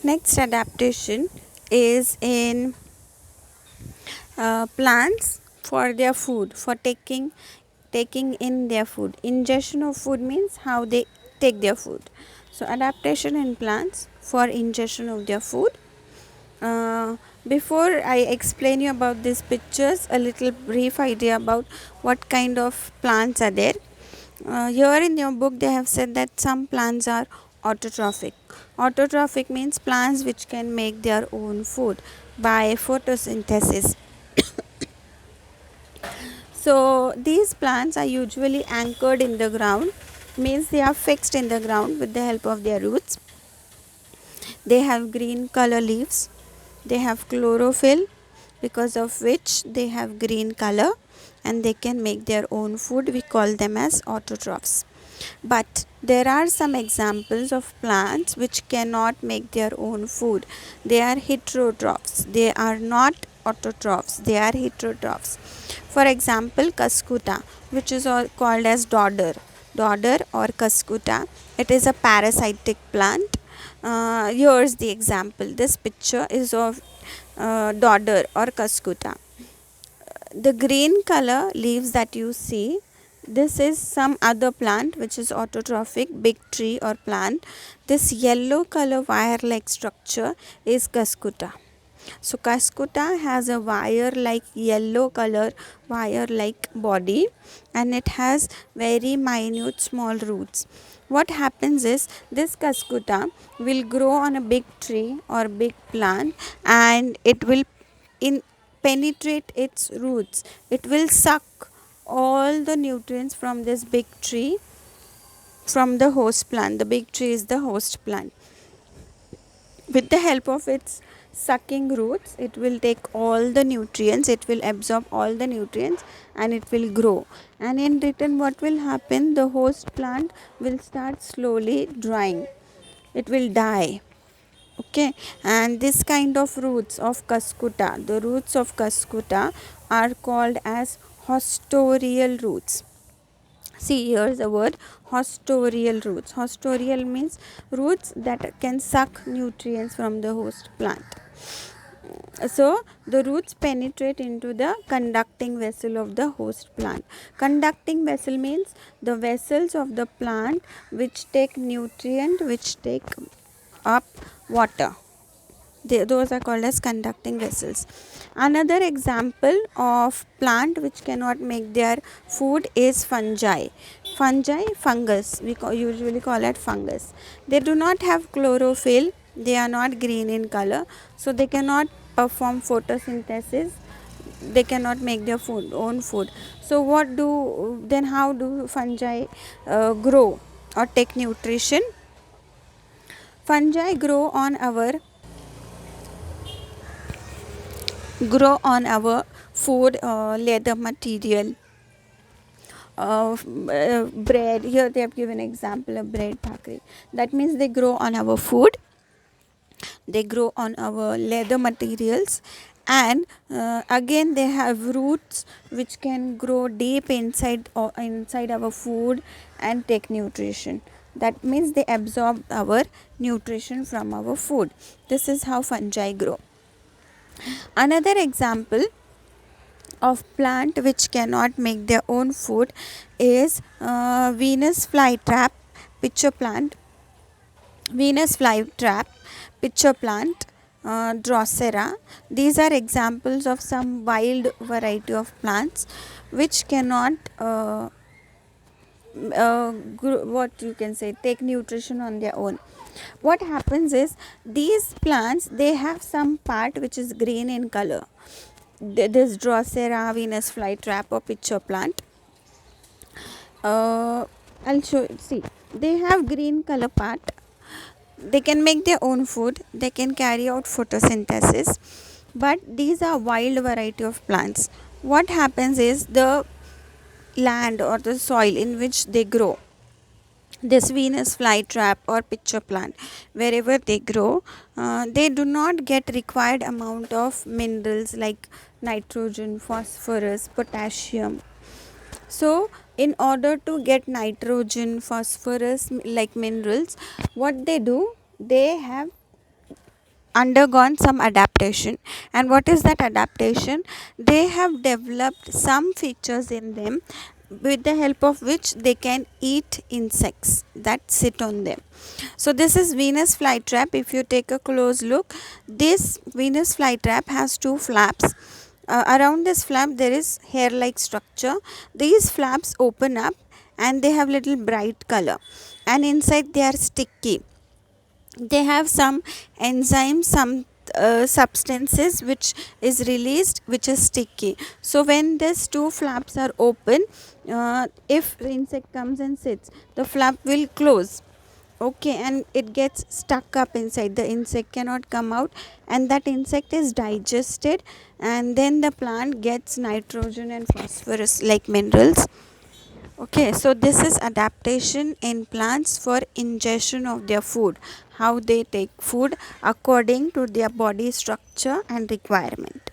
Next adaptation is in plants for their food, for taking in their food. Ingestion of food means how they take their food. So adaptation in plants for ingestion of their food. Before I explain you about these pictures, a little brief idea about what kind of plants are there. Here in your book they have said that some plants are autotrophic. Autotrophic means plants which can make their own food by photosynthesis. So these plants are usually anchored in the ground, means they are fixed in the ground with the help of their roots. They have green color leaves. They have chlorophyll, because of which they have green color and they can make their own food. We call them as autotrophs. But there are some examples of plants which cannot make their own food. They are heterotrophs. They are not autotrophs. They are heterotrophs. For example, Cuscuta, which is called as dodder or Cuscuta. It is a parasitic plant. Here's the example. This picture is of dodder or Cuscuta. The green color leaves that you see, this is some other plant which is autotrophic, big tree or plant. This yellow color wire like structure is Cuscuta. So Cuscuta has a wire like yellow color wire like body, and it has very minute small roots. What happens is this Cuscuta will grow on a big tree or big plant, and it will in penetrate its roots. It will suck all the nutrients from this big tree, from the host plant. The big tree is the host plant. With the help of its sucking roots, it will take all the nutrients, it will absorb all the nutrients, and it will grow. And in return, what will happen? The host plant will start slowly drying, it will die. Okay, and this kind of roots of Cuscuta, the roots of Cuscuta are called as hostorial roots. See, here's the word hostorial roots. Hostorial means roots that can suck nutrients from the host plant. So the roots penetrate into the conducting vessel of the host plant. Conducting vessel means the vessels of the plant which take nutrient, which take up water. Those are called as conducting vessels. Another example of plant which cannot make their food is fungi. Fungus, we usually call it fungus. They do not have chlorophyll, they are not green in color, so they cannot perform photosynthesis, they cannot make their own food. So how do fungi grow or take nutrition? Fungi grow on our food, leather material, bread. Here they have given example of bread, bhakri. That means they grow on our food, they grow on our leather materials, and again they have roots which can grow deep inside our food and take nutrition. That means they absorb our nutrition from our food. This is how fungi grow. Another example of plant which cannot make their own food is Venus flytrap pitcher plant. Venus flytrap pitcher plant, Drosera. These are examples of some wild variety of plants which cannot what you can say, take nutrition on their own. What happens is these plants, they have some part which is green in color. This Drosera, Venus flytrap or pitcher plant, I'll show you. See, they have green color part, they can make their own food, they can carry out photosynthesis, but these are wild variety of plants. What happens is the land or the soil in which they grow, this Venus flytrap or pitcher plant, wherever they grow, they do not get required amount of minerals like nitrogen, phosphorus, potassium. So in order to get nitrogen, phosphorus like minerals, what they do, they have undergone some adaptation. And what is that adaptation? They have developed some features in them with the help of which they can eat insects that sit on them. So this is Venus flytrap. If you take a close look, this Venus flytrap has two flaps. Around this flap there is hair like structure. These flaps open up and they have little bright color, and inside they are sticky. They have some enzymes, some substances which is released, which is sticky. So when these two flaps are open, if the insect comes and sits, the flap will close. Okay, and it gets stuck up inside. The insect cannot come out, and that insect is digested, and then the plant gets nitrogen and phosphorus like minerals. Okay, so this is adaptation in plants for ingestion of their food, how they take food according to their body structure and requirement.